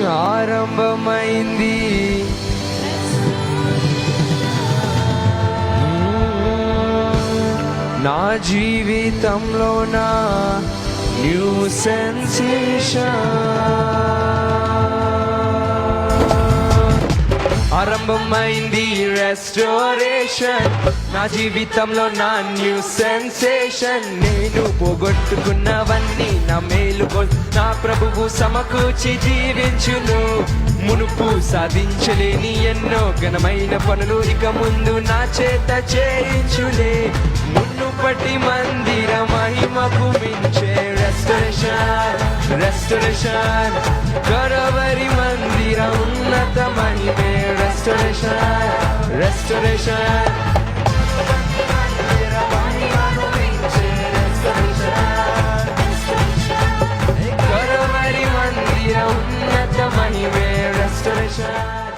ఆరంభమైంది. నా జీవితంలో నా న్యూ సెన్సేషన్ ఆరంభమైంది. రెస్టోరేషన్ నా జీవితంలో నా న్యూ సెన్సేషన్. నేను పోగొట్టుకున్నవన్నీ నా మేలుకో నా ప్రభువు సమకూర్చి జీవించును. మునుపు సాధించలేని ఎన్నో ఘనమైన పనులు ఇక ముందు నా చేత చేయించులే. మునుపటి మందిర మహిమకు మించే రెస్టోరేషన్ రెస్టోరేషన్. కరవరి మందిర ఉన్నత మహిమే రెస్టోరేషన్ రెస్టోరేషన్. కరవరి మందిర ఉన్నత మహిమే రెస్టోరేషన్.